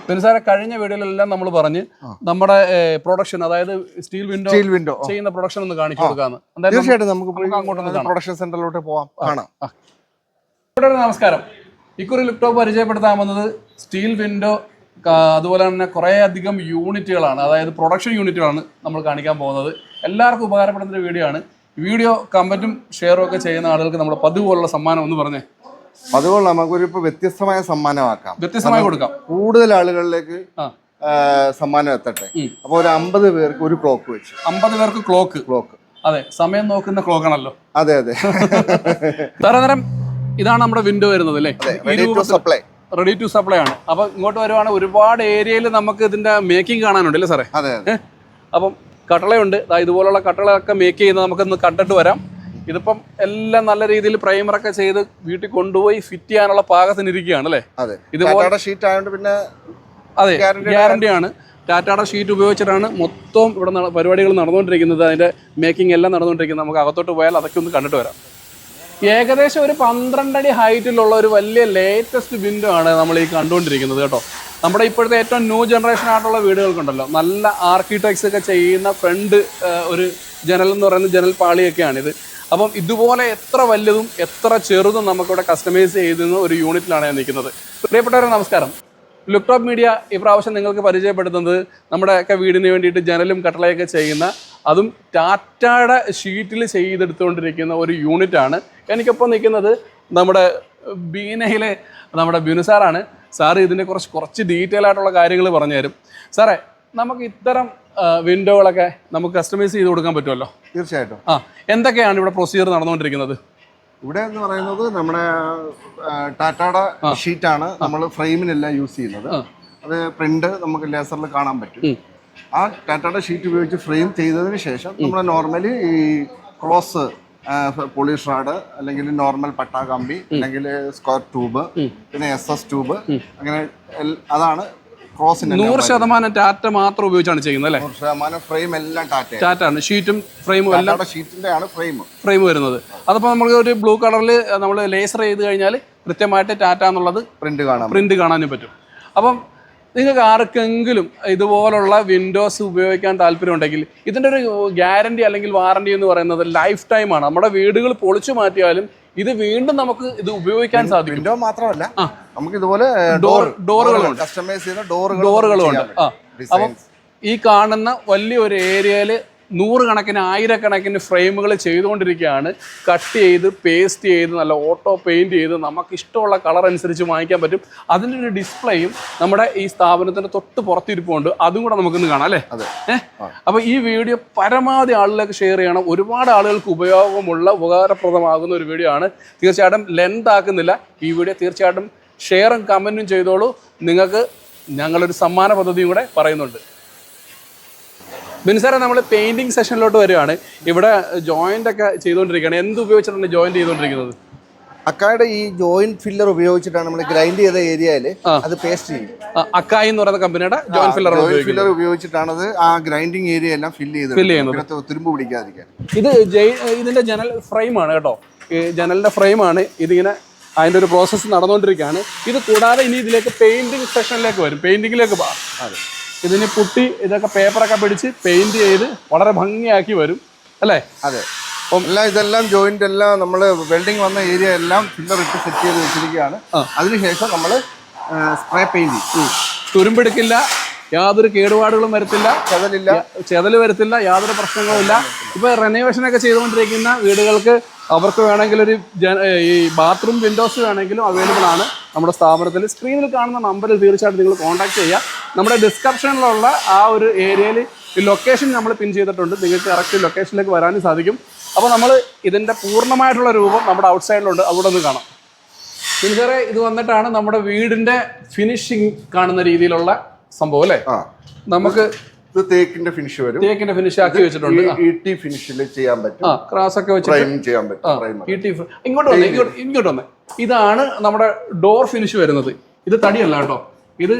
പിന്നെ സാറെ കഴിഞ്ഞ വീഡിയോയിലെല്ലാം നമ്മൾ പറഞ്ഞ് നമ്മുടെ പ്രൊഡക്ഷൻ, അതായത് സ്റ്റീൽ വിൻഡോ ചെയ്യുന്ന പ്രൊഡക്ഷൻ ഒന്ന് കാണിച്ചു കൊടുക്കാന്ന്. തീർച്ചയായിട്ടും നമുക്ക് അങ്ങോട്ട് പ്രൊഡക്ഷൻ സെന്ററിലോട്ട് പോവാം, കാണാം. നമസ്കാരം. ഇക്കുറി ലുക്ടോപ്പ് പരിചയപ്പെടുത്താൻ വന്നത് സ്റ്റീൽ വിൻഡോ അതുപോലെ തന്നെ കുറേ അധികം യൂണിറ്റുകളാണ്, അതായത് പ്രൊഡക്ഷൻ യൂണിറ്റുകളാണ് നമ്മൾ കാണിക്കാൻ പോകുന്നത്. എല്ലാവർക്കും ഉപകാരപ്പെടുന്ന ഒരു വീഡിയോ ആണ്. വീഡിയോ കമന്റും ഷെയറും ഒക്കെ ചെയ്യുന്ന ആളുകൾക്ക് നമ്മൾ പതിവുള്ള സമ്മാനം ഒന്ന് പറഞ്ഞേ. അതുകൊണ്ട് നമുക്കൊരു വ്യത്യസ്തമായ സമ്മാനമാക്കാം, വ്യത്യസ്തമായി കൊടുക്കാം, കൂടുതൽ ആളുകളിലേക്ക് സമ്മാനം എത്തട്ടെ. അപ്പൊ ഒരു 50 പേർക്ക് ഒരു ക്ലോക്ക് വെച്ച്. 50 പേർക്ക് ക്ലോക്ക്. അതെ, സമയം നോക്കുന്ന ക്ലോക്ക് ആണല്ലോ. അതെ. തരതരം ഇതാണ് നമ്മുടെ വിൻഡോ വരുന്നത് അല്ലേ? റെഡി ടു സപ്ലൈ ആണ്. അപ്പൊ ഇങ്ങോട്ട് വരുവാണ് ഒരുപാട് ഏരിയയിൽ നമുക്ക് ഇതിന്റെ മേക്കിംഗ് കാണാനുണ്ട് അല്ലേ സാറേ? അതെ. അപ്പം കട്ടളയുണ്ട്, ഇതുപോലുള്ള കട്ടളയൊക്കെ മേക്ക് ചെയ്യുന്നത് നമുക്കൊന്ന് കണ്ടിട്ട് വരാം. ഇതിപ്പം എല്ലാം നല്ല രീതിയിൽ പ്രൈമറൊക്കെ ചെയ്ത് വീട്ടിൽ കൊണ്ടുപോയി ഫിറ്റ് ചെയ്യാനുള്ള പാകത്തിന് ഇരിക്കുകയാണ് അല്ലേ? ഇതുപോലെ ഷീറ്റ് ആയതുകൊണ്ട് പിന്നെ അതെ, ഗ്യാരണ്ടി ആണ്. ടാറ്റയുടെ ഷീറ്റ് ഉപയോഗിച്ചിട്ടാണ് മൊത്തം ഇവിടെ പരിപാടികൾ നടന്നുകൊണ്ടിരിക്കുന്നത്. അതിന്റെ മേക്കിംഗ് എല്ലാം നടന്നുകൊണ്ടിരിക്കുന്നത്. നമുക്ക് അകത്തോട്ട് പോയാൽ അതൊക്കെ ഒന്ന് കണ്ടിട്ട് വരാം. ഏകദേശം ഒരു 12 അടി ഹൈറ്റിലുള്ള ഒരു വലിയ ലേറ്റസ്റ്റ് വിൻഡോ ആണ് നമ്മൾ ഈ കണ്ടുകൊണ്ടിരിക്കുന്നത് കേട്ടോ. നമ്മുടെ ഇപ്പോഴത്തെ ഏറ്റവും ന്യൂ ജനറേഷൻ ആയിട്ടുള്ള വീടുകൾക്കുണ്ടല്ലോ, നല്ല ആർക്കിടെക്ട്സ് ഒക്കെ ചെയ്യുന്ന ഫ്രണ്ട് ഒരു ജനൽ എന്ന് പറയുന്ന ജനൽ പാളിയൊക്കെയാണിത്. അപ്പം ഇതുപോലെ എത്ര വലുതും എത്ര ചെറുതും നമുക്കിവിടെ കസ്റ്റമൈസ് ചെയ്യുന്ന ഒരു യൂണിറ്റിലാണ് ഞാൻ നിൽക്കുന്നത്. പ്രിയപ്പെട്ടവരെ നമസ്കാരം. ലുക്ടോപ്പ് മീഡിയ ഈ പ്രാവശ്യം നിങ്ങൾക്ക് പരിചയപ്പെടുത്തുന്നത് നമ്മുടെയൊക്കെ വീടിന് വേണ്ടിയിട്ട് ജനലും കട്ടളയൊക്കെ ചെയ്യുന്ന, അതും ടാറ്റയുടെ ഷീറ്റിൽ ചെയ്തെടുത്തുകൊണ്ടിരിക്കുന്ന ഒരു യൂണിറ്റാണ്. എനിക്കൊപ്പം നിൽക്കുന്നത് നമ്മുടെ ബീനയിലെ നമ്മുടെ ബിനു സാറാണ്. സാറ് ഇതിനെ കുറച്ച് ഡീറ്റെയിൽ ആയിട്ടുള്ള കാര്യങ്ങൾ പറഞ്ഞു തരും. സാറേ, നമുക്ക് ഇത്തരം വിൻഡോകളൊക്കെ നമുക്ക് കസ്റ്റമൈസ് ചെയ്ത് കൊടുക്കാൻ പറ്റുമല്ലോ? തീർച്ചയായിട്ടും. എന്തൊക്കെയാണ് ഇവിടെ പ്രൊസീജിയർ നടന്നുകൊണ്ടിരിക്കുന്നത്? ഇവിടെ എന്ന് പറയുന്നത് നമ്മുടെ ടാറ്റയുടെ ഷീറ്റാണ് നമ്മൾ ഫ്രെയിമിനെല്ലാം യൂസ് ചെയ്യുന്നത്. അത് പ്രിന്റ് നമുക്ക് ലേസറിൽ കാണാൻ പറ്റും. ആ ടാറ്റയുടെ ഷീറ്റ് ഉപയോഗിച്ച് ഫ്രെയിം ചെയ്തതിന് ശേഷം നമ്മൾ നോർമലി ഈ ക്ലോസ് പോളിഷ് റാഡ്, അല്ലെങ്കിൽ നോർമൽ പട്ടാകമ്പി, അല്ലെങ്കിൽ സ്ക്വയർ ട്യൂബ്, പിന്നെ SS ട്യൂബ്, അങ്ങനെ അതാണ് ക്രോസിന് 100% ടാറ്റ മാത്രം ഉപയോഗിച്ചാണ് ചെയ്യുന്നത് അല്ലേ? 100% ഫ്രെയിം എല്ലാം ടാറ്റയാണ്. ഷീറ്റും ഫ്രെയിമും എല്ലാം ഷീറ്റിന്റെ ആണ് ഫ്രെയിം വരുന്നത്. അതപ്പോൾ നമുക്ക് ഒരു ബ്ലൂ കളറിൽ നമ്മൾ ലേസർ ചെയ്ത് കഴിഞ്ഞാൽ കൃത്യമായിട്ട് ടാറ്റ എന്നുള്ളത് പ്രിന്റ് കാണാനും പറ്റും. അപ്പം നിങ്ങൾക്ക് ആർക്കെങ്കിലും ഇതുപോലുള്ള വിൻഡോസ് ഉപയോഗിക്കാൻ താല്പര്യമുണ്ടെങ്കിൽ ഇതിൻ്റെ ഒരു ഗ്യാരണ്ടി അല്ലെങ്കിൽ വാറണ്ടി എന്ന് പറയുന്നത് ലൈഫ് ടൈം ആണ്. നമ്മുടെ വീടുകൾ പൊളിച്ചു മാറ്റിയാലും ഇത് വീണ്ടും നമുക്ക് ഇത് ഉപയോഗിക്കാൻ സാധിക്കും. വിൻഡോ മാത്രമല്ല, നമുക്ക് ഇതുപോലെ ഡോറുകളുണ്ട്, കസ്റ്റമൈസ് ചെയ്ത ഡോറുകളുണ്ട്. അപ്പം ഈ കാണുന്ന വലിയൊരു ഏരിയയിൽ 100 കണക്കിന് 1000 ഫ്രെയിമുകൾ ചെയ്തുകൊണ്ടിരിക്കുകയാണ്. കട്ട് ചെയ്ത് പേസ്റ്റ് ചെയ്ത് നല്ല ഓട്ടോ പെയിന്റ് ചെയ്ത് നമുക്ക് ഇഷ്ടമുള്ള കളർ അനുസരിച്ച് വാങ്ങിക്കാൻ പറ്റും. അതിൻ്റെ ഒരു ഡിസ്പ്ലേയും നമ്മുടെ ഈ സ്ഥാപനത്തിൻ്റെ തൊട്ട് പുറത്തിരിപ്പുണ്ട്. അതും കൂടെ നമുക്കിന്ന് കാണാം അല്ലേ? അപ്പോൾ ഈ വീഡിയോ പരമാവധി ആളുകളിലേക്ക് ഷെയർ ചെയ്യണം. ഒരുപാട് ആളുകൾക്ക് ഉപകാരപ്രദമാകുന്ന ഒരു വീഡിയോ ആണ്. തീർച്ചയായിട്ടും ലെന്ത് ആക്കുന്നില്ല. ഈ വീഡിയോ തീർച്ചയായിട്ടും ഷെയറും കമൻറ്റും ചെയ്തോളൂ. നിങ്ങൾക്ക് ഞങ്ങളൊരു സമ്മാന പദ്ധതിയും കൂടെ പറയുന്നുണ്ട്. ബിൻസാറെ, നമ്മൾ പെയിന്റിംഗ് സെഷനിലോട്ട് വരികയാണ്. ഇവിടെ ജോയിന്റ് ഒക്കെ ചെയ്തുകൊണ്ടിരിക്കുകയാണ്. എന്ത് ഉപയോഗിച്ചിട്ടാണ് ജോയിന്റ് ചെയ്തുകൊണ്ടിരിക്കുന്നത്? അക്കായുടെ ഈ ജോയിന്റ് ഫില്ലർ ഉപയോഗിച്ചിട്ടാണ് നമ്മൾ ഗ്രൈൻഡ് ചെയ്ത ഏരിയയിൽ അത് പേസ്റ്റ് ചെയ്യും. അക്കായി എന്ന് പറയുന്ന കമ്പനിയുടെ ജോയിന്റ് ഫില്ലർ ഉപയോഗിച്ചിട്ടാണ് അത് ആ ഗ്രൈൻഡിങ് ഏരിയ എല്ലാം ഫില്ല് ചെയ്യുന്നത്, തുരുമ്പ് പിടിക്കാതിരിക്കാൻ. ഇത് ഇതിന്റെ ജനൽ ഫ്രെയിമാണ് കേട്ടോ. ജനലിന്റെ ഫ്രെയിമാണ്. ഇതിങ്ങനെ അതിൻ്റെ ഒരു പ്രോസസ്സ് നടന്നുകൊണ്ടിരിക്കുകയാണ്. ഇത് കൂടാതെ ഇനി ഇതിലേക്ക് പെയിന്റിംഗ് സെഷനിലേക്ക് വരും. പെയിന്റിങ്ങിലേക്ക് പോകാം. ഇതിന് പുട്ടി ഇതൊക്കെ പേപ്പറൊക്കെ പിടിച്ച് പെയിന്റ് ചെയ്ത് വളരെ ഭംഗിയാക്കി വരും അല്ലേ? അതെ. അപ്പം ഇതെല്ലാം ജോയിന്റ് എല്ലാം നമ്മൾ വെൽഡിങ് വന്ന ഏരിയ എല്ലാം ഫില്ലർ ഇട്ട് സെറ്റ് ചെയ്ത് വെച്ചിരിക്കുകയാണ്. അതിനുശേഷം നമ്മൾ സ്പ്രേ പെയിന്റ് തുരുമ്പെടുക്കില്ല, യാതൊരു കേടുപാടുകളും വരത്തില്ല, ചെതല് വരത്തില്ല, യാതൊരു പ്രശ്നങ്ങളും ഇല്ല. ഇപ്പോൾ റെനോവേഷനൊക്കെ ചെയ്തുകൊണ്ടിരിക്കുന്ന വീടുകൾക്ക് അവർക്ക് വേണമെങ്കിൽ ഈ ബാത്റൂം വിൻഡോസ് വേണമെങ്കിലും അവൈലബിൾ ആണ് നമ്മുടെ സ്ഥാപനത്തിൽ. സ്ക്രീനിൽ കാണുന്ന നമ്പറിൽ തീർച്ചയായിട്ടും നിങ്ങൾ കോൺടാക്ട് ചെയ്യുക. നമ്മുടെ ഡിസ്ക്രിപ്ഷനിലുള്ള ആ ഒരു ഏരിയയിൽ ഈ ലൊക്കേഷൻ നമ്മൾ പിൻ ചെയ്തിട്ടുണ്ട്. നിങ്ങൾക്ക് കറക്റ്റ് ലൊക്കേഷനിലേക്ക് വരാനും സാധിക്കും. അപ്പോൾ നമ്മൾ ഇതിൻ്റെ പൂർണ്ണമായിട്ടുള്ള രൂപം നമ്മുടെ ഔട്ട് സൈഡിലുണ്ട്, അവിടെ ഒന്ന് കാണാം. പിന്നെ ഇത് വന്നിട്ടാണ് നമ്മുടെ വീടിൻ്റെ ഫിനിഷിങ് കാണുന്ന രീതിയിലുള്ള സംഭവം അല്ലേ? നമുക്ക് തേക്കിന്റെ ഫിനിഷ് വരും. തേക്കിന്റെ ഫിനിഷ് ആക്കി വെച്ചിട്ടുണ്ട്. ഈട്ടി ഫിനിഷിൽ ചെയ്യാൻ പറ്റും. ക്രാസ് ഒക്കെ വെച്ച് ചെയ്യാൻ പറ്റും. ഇങ്ങോട്ട് വന്നേ. ഇതാണ് നമ്മുടെ ഡോർ ഫിനിഷ് വരുന്നത്. ഇത് തടിയല്ല കേട്ടോ. ഇത്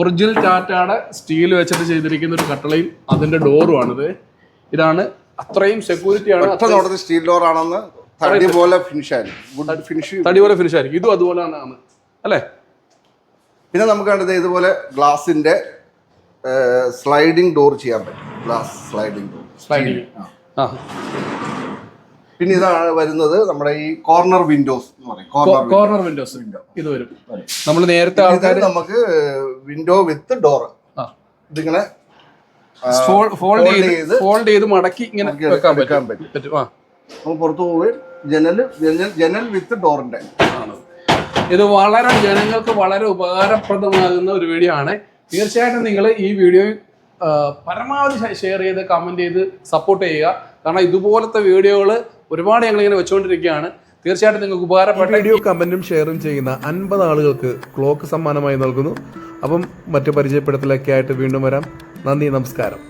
ഒറിജിനൽ ടാറ്റയുടെ സ്റ്റീൽ വെച്ചിട്ട് ചെയ്തിരിക്കുന്ന ഒരു കട്ടളയും അതിന്റെ ഡോറും ആണിത്. ഇതാണ് അത്രയും സെക്യൂരിറ്റി ആണ്. സ്റ്റീൽ ഡോർ ആണെന്ന് തടി പോലെ ഫിനിഷ് ആയിരിക്കും. ഇതും അതുപോലെ ആണ് അല്ലേ? പിന്നെ നമുക്ക് കണ്ടത് ഇതുപോലെ ഗ്ലാസിന്റെ സ്ലൈഡിംഗ് ഡോർ ചെയ്യാൻ പറ്റും. Glass sliding door. സ്ലൈഡിങ്. ആ, പിന്നെ ഇതാണ് വരുന്നത് നമ്മുടെ ഈ കോർണർ വിൻഡോസ് എന്ന് പറയും. കോർണർ വിൻഡോസ് ഇത് വരും. നമ്മൾ നേരത്തെ ആൾക്കാർ നമുക്ക് വിൻഡോ വിത്ത് ഡോർ ഇതിങ്ങനെ ഫോൾഡ് ചെയ്ത് മടക്കി ഇങ്ങനെ വെക്കാൻ പറ്റും. ആ, നമുക്ക് പുറത്തു പോയി ജനൽ വിത്ത് ഡോറിന്റെ ആണ്. ഇത് വളരെ ജനങ്ങൾക്ക് വളരെ ഉപകാരപ്രദമാകുന്ന ഒരു വീഡിയോ ആണ്. തീർച്ചയായിട്ടും നിങ്ങൾ ഈ വീഡിയോ പരമാവധി ഷെയർ ചെയ്ത് കമന്റ് ചെയ്ത് സപ്പോർട്ട് ചെയ്യുക. കാരണം ഇതുപോലത്തെ വീഡിയോകൾ ഒരുപാട് ഞങ്ങളിങ്ങനെ വെച്ചുകൊണ്ടിരിക്കുകയാണ്. തീർച്ചയായിട്ടും നിങ്ങൾക്ക് ഉപകാരപ്പെട്ട വീഡിയോ കമന്റും ഷെയറും ചെയ്യുന്ന 50 ആളുകൾക്ക് ക്ലോക്ക് സമ്മാനമായി നൽകുന്നു. അപ്പം മറ്റു പരിചയപ്പെടുത്തലൊക്കെ ആയിട്ട് വീണ്ടും വരാം. നന്ദി, നമസ്കാരം.